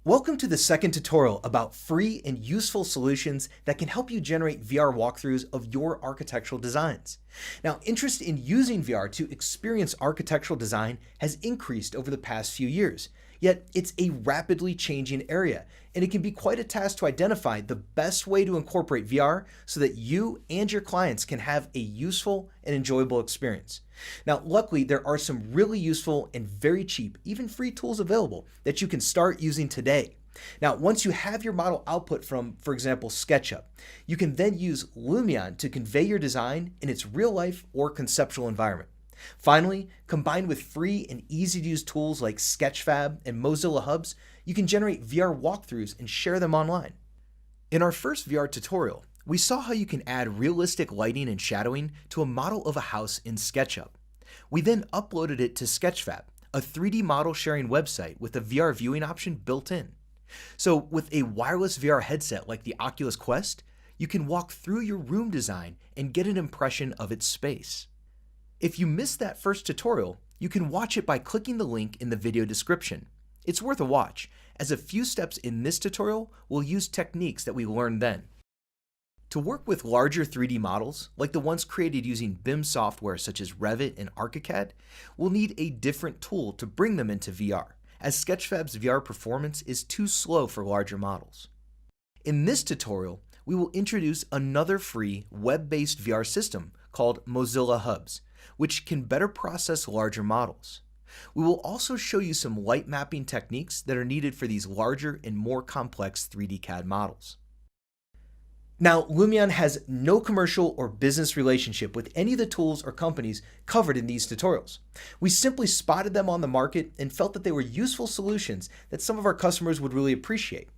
Welcome to the second tutorial about free and useful solutions that can help you generate VR walkthroughs of your architectural designs. Now, interest in using VR to experience architectural design has increased over the past few years, yet it's a rapidly changing area, and it can be quite a task to identify the best way to incorporate VR so that you and your clients can have a useful and enjoyable experience. Now, luckily, there are some really useful and very cheap, even free tools available that you can start using today. Now, once you have your model output from, for example, SketchUp, you can then use Lumion to convey your design in its real-life or conceptual environment. Finally, combined with free and easy-to-use tools like Sketchfab and Mozilla Hubs, you can generate VR walkthroughs and share them online. In our first VR tutorial, we saw how you can add realistic lighting and shadowing to a model of a house in SketchUp. We then uploaded it to Sketchfab, a 3D model sharing website with a VR viewing option built in. So with a wireless VR headset like the Oculus Quest, you can walk through your room design and get an impression of its space. If you missed that first tutorial, you can watch it by clicking the link in the video description. It's worth a watch, as a few steps in this tutorial will use techniques that we learned then. To work with larger 3D models, like the ones created using BIM software such as Revit and ArchiCAD, we'll need a different tool to bring them into VR, as Sketchfab's VR performance is too slow for larger models. In this tutorial, we will introduce another free web-based VR system called Mozilla Hubs, which can better process larger models. We will also show you some light mapping techniques that are needed for these larger and more complex 3D CAD models. Now, Lumion has no commercial or business relationship with any of the tools or companies covered in these tutorials. We simply spotted them on the market and felt that they were useful solutions that some of our customers would really appreciate.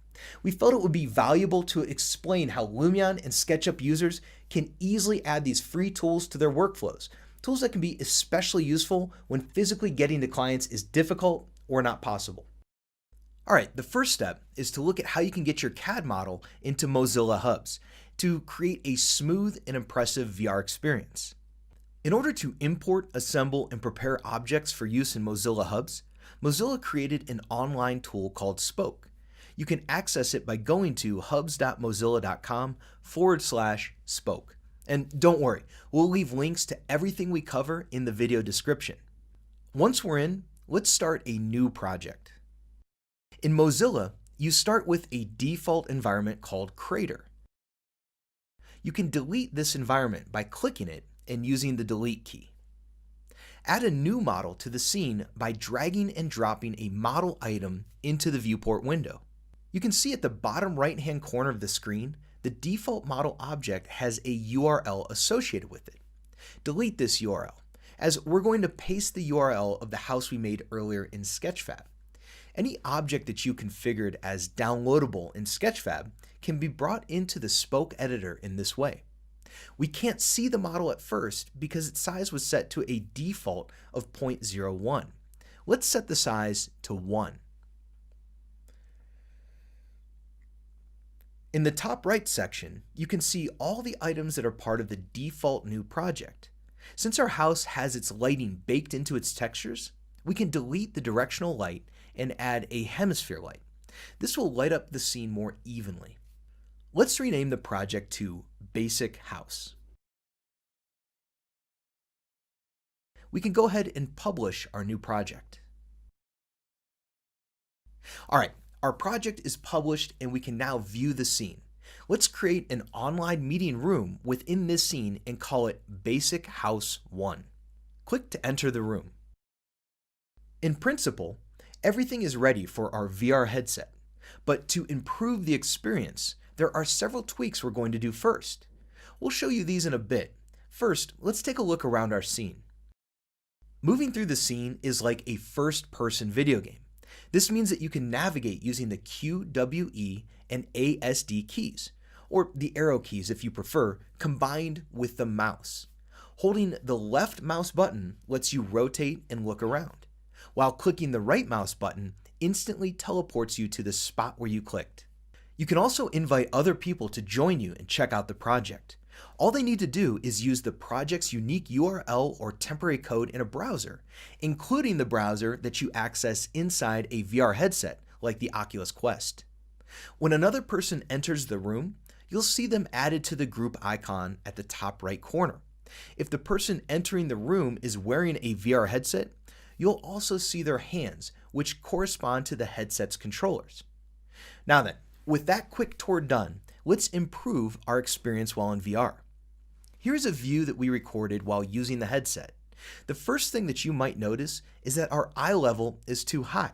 We felt it would be valuable to explain how Lumion and SketchUp users can easily add these free tools to their workflows, tools that can be especially useful when physically getting to clients is difficult or not possible. Alright, the first step is to look at how you can get your CAD model into Mozilla Hubs to create a smooth and impressive VR experience. In order to import, assemble, and prepare objects for use in Mozilla Hubs, Mozilla created an online tool called Spoke. You can access it by going to hubs.mozilla.com/spoke. And don't worry, we'll leave links to everything we cover in the video description. Once we're in, let's start a new project. In Mozilla, you start with a default environment called Crater. You can delete this environment by clicking it and using the delete key. Add a new model to the scene by dragging and dropping a model item into the viewport window. You can see at the bottom right-hand corner of the screen, the default model object has a URL associated with it. Delete this URL, as we're going to paste the URL of the house we made earlier in Sketchfab. Any object that you configured as downloadable in Sketchfab can be brought into the Spoke editor in this way. We can't see the model at first because its size was set to a default of 0.01. Let's set the size to 1. In the top right section, you can see all the items that are part of the default new project. Since our house has its lighting baked into its textures, we can delete the directional light and add a hemisphere light. This will light up the scene more evenly. Let's rename the project to Basic House. We can go ahead and publish our new project. Alright, our project is published and we can now view the scene. Let's create an online meeting room within this scene and call it Basic House 1. Click to enter the room. In principle, everything is ready for our VR headset, but to improve the experience, there are several tweaks we're going to do first. We'll show you these in a bit. First, let's take a look around our scene. Moving through the scene is like a first-person video game. This means that you can navigate using the Q, W, E, and ASD keys, or the arrow keys if you prefer, combined with the mouse. Holding the left mouse button lets you rotate and look around, while clicking the right mouse button instantly teleports you to the spot where you clicked. You can also invite other people to join you and check out the project. All they need to do is use the project's unique URL or temporary code in a browser, including the browser that you access inside a VR headset like the Oculus Quest. When another person enters the room, you'll see them added to the group icon at the top right corner. If the person entering the room is wearing a VR headset, you'll also see their hands, which correspond to the headset's controllers. Now then, with that quick tour done, let's improve our experience while in VR. Here's a view that we recorded while using the headset. The first thing that you might notice is that our eye level is too high.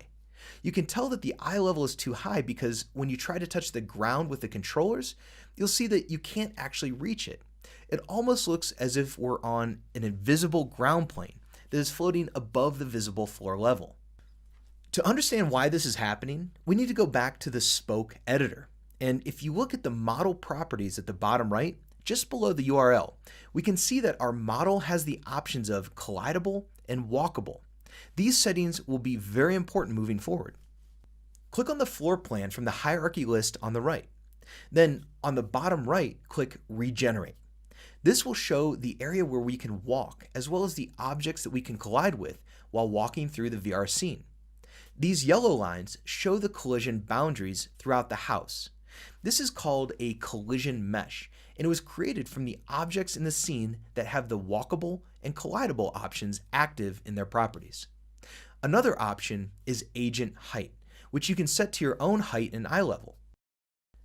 You can tell that the eye level is too high because when you try to touch the ground with the controllers, you'll see that you can't actually reach it. It almost looks as if we're on an invisible ground plane that is floating above the visible floor level. To understand why this is happening, we need to go back to the spoke editor. And if you look at the model properties at the bottom right, just below the URL, we can see that our model has the options of collidable and walkable. These settings will be very important moving forward. Click on the floor plan from the hierarchy list on the right. Then on the bottom right, click Regenerate. This will show the area where we can walk, as well as the objects that we can collide with while walking through the VR scene. These yellow lines show the collision boundaries throughout the house. This is called a collision mesh, and it was created from the objects in the scene that have the walkable and collidable options active in their properties. Another option is agent height, which you can set to your own height and eye level.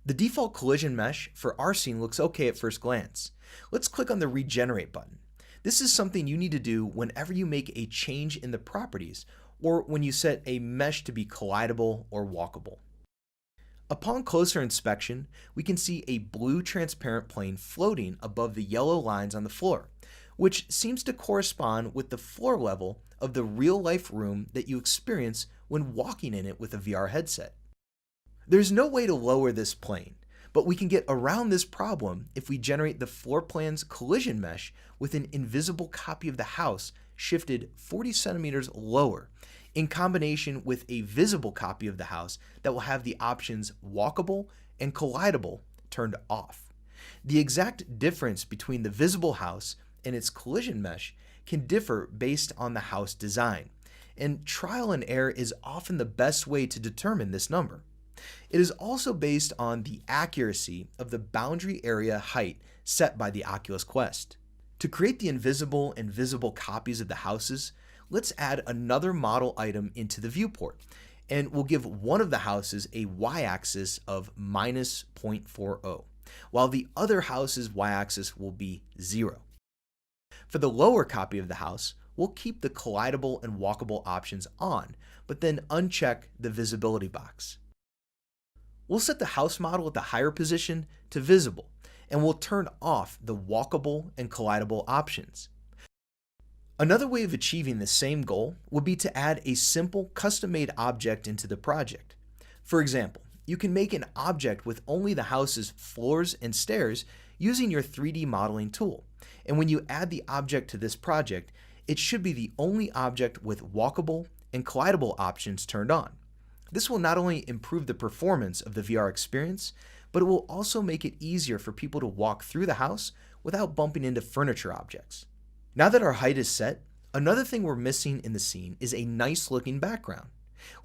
The default collision mesh for our scene looks okay at first glance. Let's click on the Regenerate button. This is something you need to do whenever you make a change in the properties or when you set a mesh to be collidable or walkable. Upon closer inspection, we can see a blue transparent plane floating above the yellow lines on the floor, which seems to correspond with the floor level of the real-life room that you experience when walking in it with a VR headset. There's no way to lower this plane, but we can get around this problem if we generate the floor plan's collision mesh with an invisible copy of the house shifted 40 centimeters lower, in combination with a visible copy of the house that will have the options walkable and collidable turned off. The exact difference between the visible house and its collision mesh can differ based on the house design, and trial and error is often the best way to determine this number. It is also based on the accuracy of the boundary area height set by the Oculus Quest. To create the invisible and visible copies of the houses, let's add another model item into the viewport, and we'll give one of the houses a y-axis of minus 0.40, while the other house's y-axis will be 0. For the lower copy of the house, we'll keep the collidable and walkable options on, but then uncheck the visibility box. We'll set the house model at the higher position to visible, and we'll turn off the walkable and collidable options. Another way of achieving the same goal would be to add a simple custom-made object into the project. For example, you can make an object with only the house's floors and stairs using your 3D modeling tool. And when you add the object to this project, it should be the only object with walkable and collidable options turned on. This will not only improve the performance of the VR experience, but it will also make it easier for people to walk through the house without bumping into furniture objects. Now that our height is set, another thing we're missing in the scene is a nice looking background.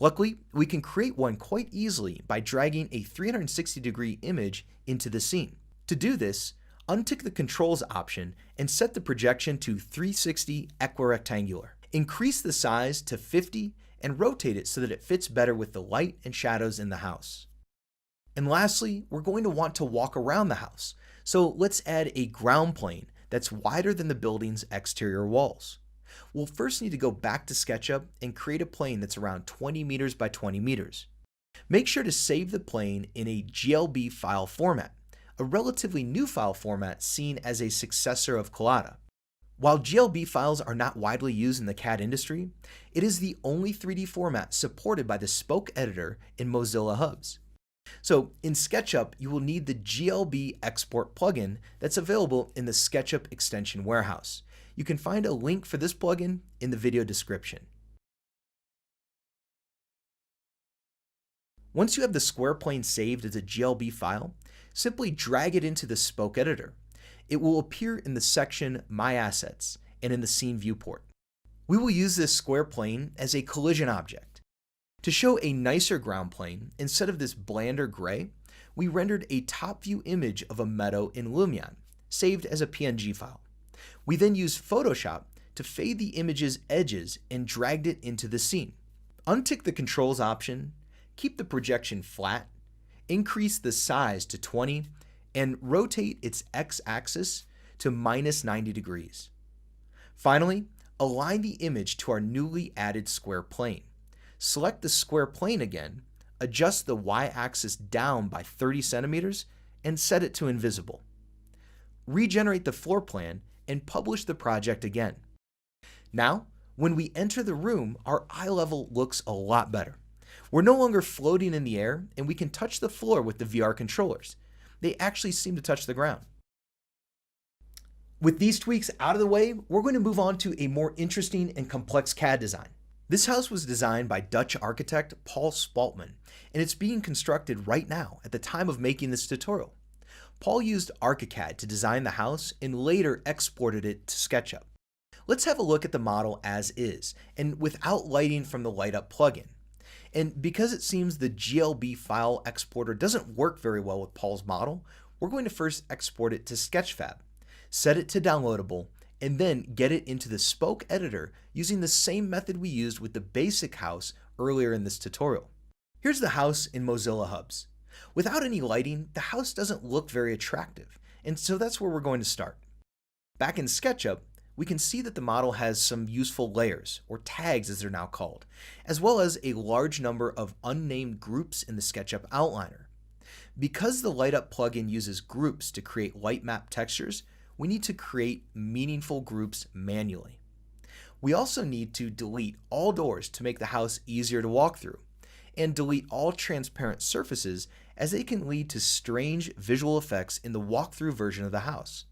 Luckily, we can create one quite easily by dragging a 360-degree image into the scene. To do this, untick the Controls option and set the projection to 360 equirectangular. Increase the size to 50 and rotate it so that it fits better with the light and shadows in the house. And lastly, we're going to want to walk around the house, so let's add a ground plane that's wider than the building's exterior walls. We'll first need to go back to SketchUp and create a plane that's around 20 meters by 20 meters. Make sure to save the plane in a GLB file format, a relatively new file format seen as a successor of Collada. While GLB files are not widely used in the CAD industry, it is the only 3D format supported by the Spoke editor in Mozilla Hubs. So in SketchUp, you will need the GLB export plugin that's available in the SketchUp extension warehouse. You can find a link for this plugin in the video description. Once you have the square plane saved as a GLB file, simply drag it into the Spoke editor. It will appear in the section My Assets and in the Scene viewport. We will use this square plane as a collision object. To show a nicer ground plane, instead of this blander gray, we rendered a top view image of a meadow in Lumion, saved as a PNG file. We then used Photoshop to fade the image's edges and dragged it into the scene. Untick the controls option, keep the projection flat, increase the size to 20, and rotate its x-axis to -90 degrees. Finally, align the image to our newly added square plane. Select the square plane again, adjust the y-axis down by 30 centimeters, and set it to invisible. Regenerate the floor plan and publish the project again. Now, when we enter the room, our eye level looks a lot better. We're no longer floating in the air, and we can touch the floor with the VR controllers. They actually seem to touch the ground. With these tweaks out of the way, we're going to move on to a more interesting and complex CAD design. This house was designed by Dutch architect Paul Spaltman, and it's being constructed right now at the time of making this tutorial. Paul used ArchiCAD to design the house and later exported it to SketchUp. Let's have a look at the model as is, and without lighting from the LightUp plugin. And because it seems the GLB file exporter doesn't work very well with Paul's model, we're going to first export it to Sketchfab, set it to downloadable, and then get it into the spoke editor using the same method we used with the basic house earlier in this tutorial. Here's the house in Mozilla Hubs. Without any lighting, the house doesn't look very attractive, and so that's where we're going to start. Back in SketchUp, we can see that the model has some useful layers, or tags as they're now called, as well as a large number of unnamed groups in the SketchUp outliner. Because the LightUp plugin uses groups to create light map textures, we need to create meaningful groups manually. We also need to delete all doors to make the house easier to walk through, and delete all transparent surfaces as they can lead to strange visual effects in the walkthrough version of the house.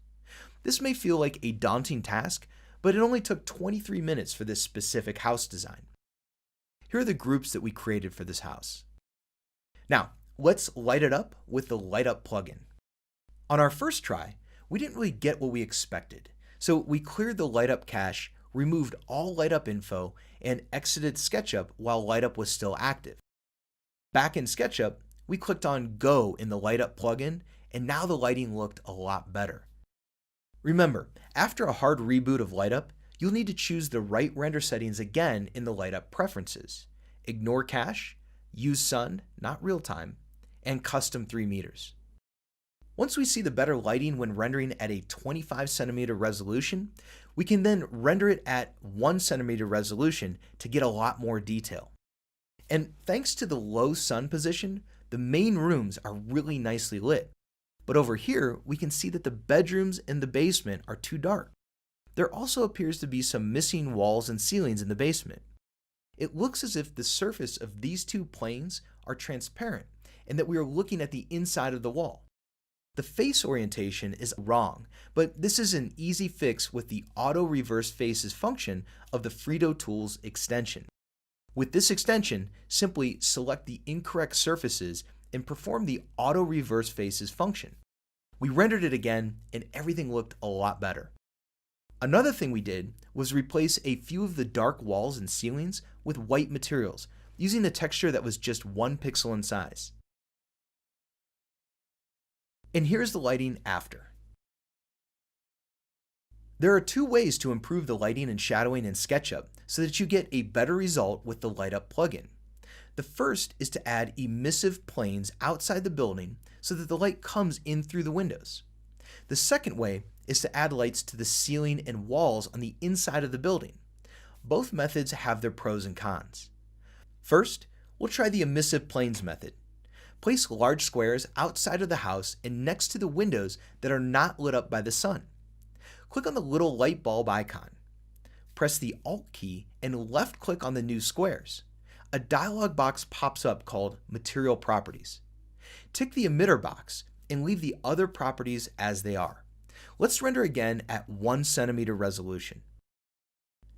This may feel like a daunting task, but it only took 23 minutes for this specific house design. Here are the groups that we created for this house. Now, let's light it up with the LightUp plugin. On our first try, we didn't really get what we expected, so we cleared the LightUp cache, removed all LightUp info, and exited SketchUp while LightUp was still active. Back in SketchUp, we clicked on Go in the LightUp plugin, and now the lighting looked a lot better. Remember, after a hard reboot of LightUp, you'll need to choose the right render settings again in the LightUp preferences. Ignore cache, use sun, not real time, and custom 3 meters. Once we see the better lighting when rendering at a 25 centimeter resolution, we can then render it at 1 centimeter resolution to get a lot more detail. And thanks to the low sun position, the main rooms are really nicely lit. But over here, we can see that the bedrooms and the basement are too dark. There also appears to be some missing walls and ceilings in the basement. It looks as if the surface of these two planes are transparent and that we are looking at the inside of the wall. The face orientation is wrong, but this is an easy fix with the Auto Reverse Faces function of the Frito Tools extension. With this extension, simply select the incorrect surfaces and perform the Auto Reverse Faces function. We rendered it again and everything looked a lot better. Another thing we did was replace a few of the dark walls and ceilings with white materials, using a texture that was just 1 pixel in size. And here's the lighting after. There are 2 ways to improve the lighting and shadowing in SketchUp so that you get a better result with the LightUp plugin. The first is to add emissive planes outside the building so that the light comes in through the windows. The second way is to add lights to the ceiling and walls on the inside of the building. Both methods have their pros and cons. First, we'll try the emissive planes method. Place large squares outside of the house and next to the windows that are not lit up by the sun. Click on the little light bulb icon. Press the Alt key and left-click on the new squares. A dialog box pops up called Material Properties. Tick the emitter box and leave the other properties as they are. Let's render again at 1 centimeter resolution.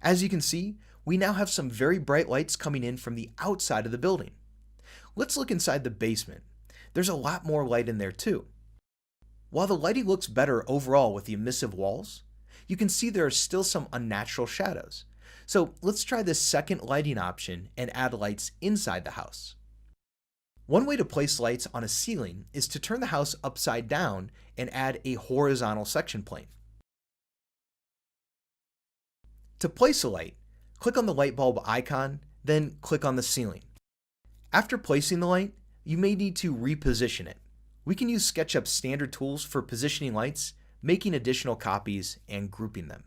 As you can see, we now have some very bright lights coming in from the outside of the building. Let's look inside the basement. There's a lot more light in there too. While the lighting looks better overall with the emissive walls, you can see there are still some unnatural shadows. So let's try this second lighting option and add lights inside the house. One way to place lights on a ceiling is to turn the house upside down and add a horizontal section plane. To place a light, click on the light bulb icon, then click on the ceiling. After placing the light, you may need to reposition it. We can use SketchUp's standard tools for positioning lights, making additional copies, and grouping them.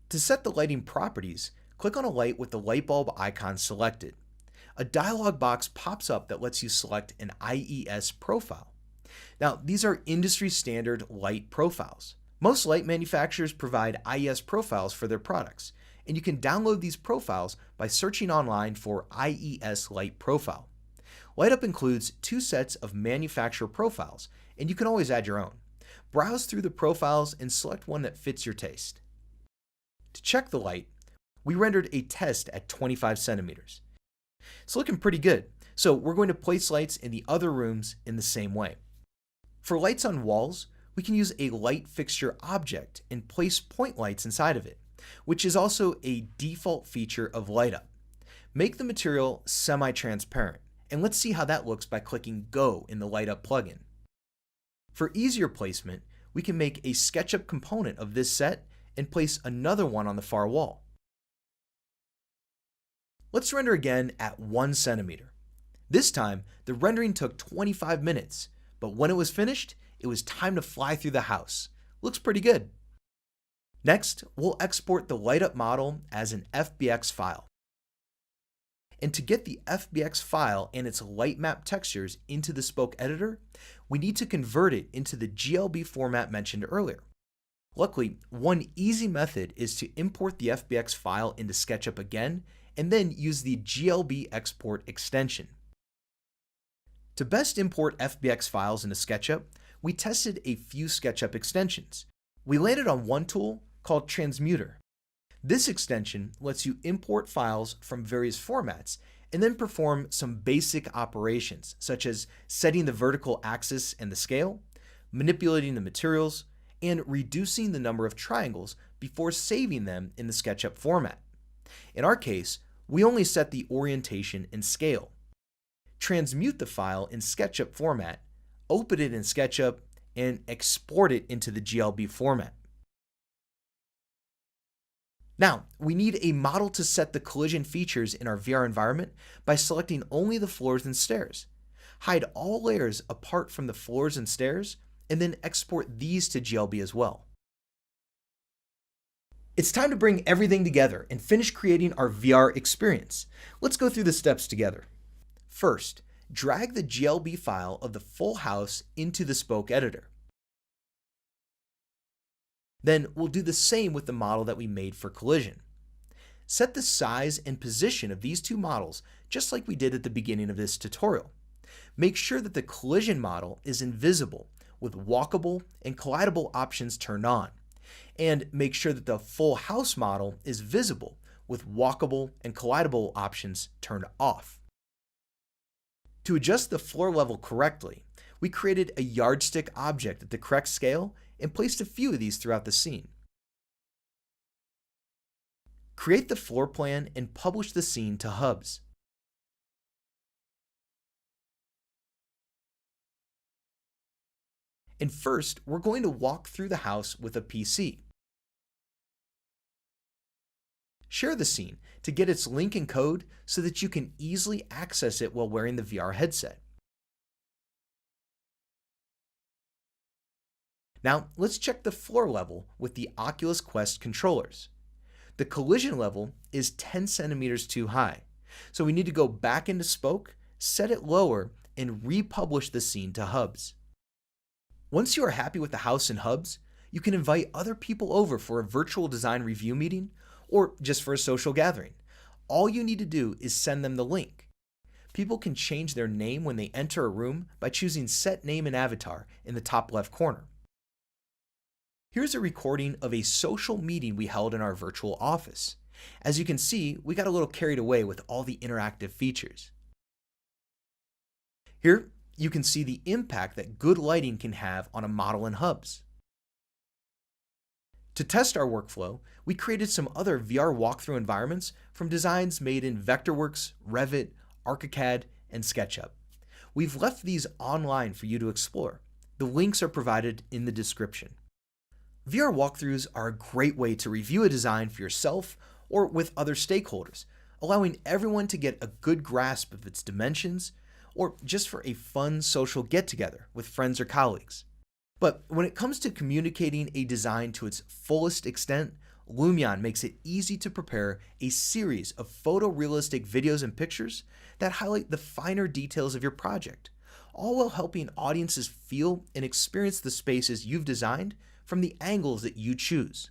To set the lighting properties, click on a light with the light bulb icon selected. A dialog box pops up that lets you select an IES profile. Now, these are industry standard light profiles. Most light manufacturers provide IES profiles for their products, and you can download these profiles by searching online for IES light profile. LightUp includes 2 sets of manufacturer profiles, and you can always add your own. Browse through the profiles and select one that fits your taste. To check the light, we rendered a test at 25 centimeters. It's looking pretty good, so we're going to place lights in the other rooms in the same way. For lights on walls, we can use a light fixture object and place point lights inside of it, which is also a default feature of LightUp. Make the material semi-transparent, and let's see how that looks by clicking Go in the LightUp plugin. For easier placement, we can make a SketchUp component of this set and place another one on the far wall. Let's render again at 1 centimeter. This time, the rendering took 25 minutes, but when it was finished, it was time to fly through the house. Looks pretty good. Next, we'll export the LightUp model as an FBX file. And to get the FBX file and its light map textures into the Spoke editor, we need to convert it into the GLB format mentioned earlier. Luckily, one easy method is to import the FBX file into SketchUp again, and then use the GLB export extension. To best import FBX files into SketchUp, we tested a few SketchUp extensions. We landed on one tool called Transmuter. This extension lets you import files from various formats and then perform some basic operations, such as setting the vertical axis and the scale, manipulating the materials, and reducing the number of triangles before saving them in the SketchUp format. In our case, we only set the orientation and scale. Transmute the file in SketchUp format, open it in SketchUp, and export it into the GLB format. Now, we need a model to set the collision features in our VR environment by selecting only the floors and stairs. Hide all layers apart from the floors and stairs, and then export these to GLB as well. It's time to bring everything together and finish creating our VR experience. Let's go through the steps together. First, drag the GLB file of the full house into the Spoke editor. Then we'll do the same with the model that we made for collision. Set the size and position of these two models just like we did at the beginning of this tutorial. Make sure that the collision model is invisible with walkable and collidable options turned on. And make sure that the full house model is visible with walkable and collidable options turned off. To adjust the floor level correctly, we created a yardstick object at the correct scale and placed a few of these throughout the scene. Create the floor plan and publish the scene to Hubs. And first, we're going to walk through the house with a PC. Share the scene to get its link and code so that you can easily access it while wearing the VR headset. Now, let's check the floor level with the Oculus Quest controllers. The collision level is 10 centimeters too high, so we need to go back into Spoke, set it lower, and republish the scene to Hubs. Once you are happy with the house in Hubs, you can invite other people over for a virtual design review meeting or just for a social gathering. All you need to do is send them the link. People can change their name when they enter a room by choosing Set Name and Avatar in the top left corner. Here's a recording of a social meeting we held in our virtual office. As you can see, we got a little carried away with all the interactive features. Here, you can see the impact that good lighting can have on a model in Hubs. To test our workflow, we created some other VR walkthrough environments from designs made in Vectorworks, Revit, ArchiCAD, and SketchUp. We've left these online for you to explore. The links are provided in the description. VR walkthroughs are a great way to review a design for yourself or with other stakeholders, allowing everyone to get a good grasp of its dimensions, or just for a fun social get-together with friends or colleagues. But when it comes to communicating a design to its fullest extent, Lumion makes it easy to prepare a series of photorealistic videos and pictures that highlight the finer details of your project, all while helping audiences feel and experience the spaces you've designed from the angles that you choose.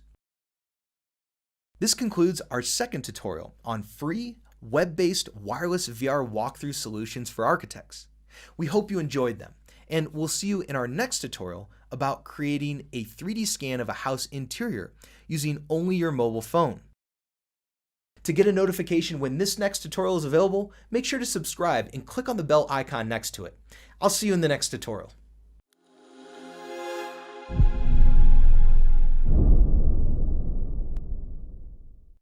This concludes our second tutorial on free, web-based wireless VR walkthrough solutions for architects. We hope you enjoyed them, and we'll see you in our next tutorial about creating a 3D scan of a house interior using only your mobile phone. To get a notification when this next tutorial is available, make sure to subscribe and click on the bell icon next to it. I'll see you in the next tutorial.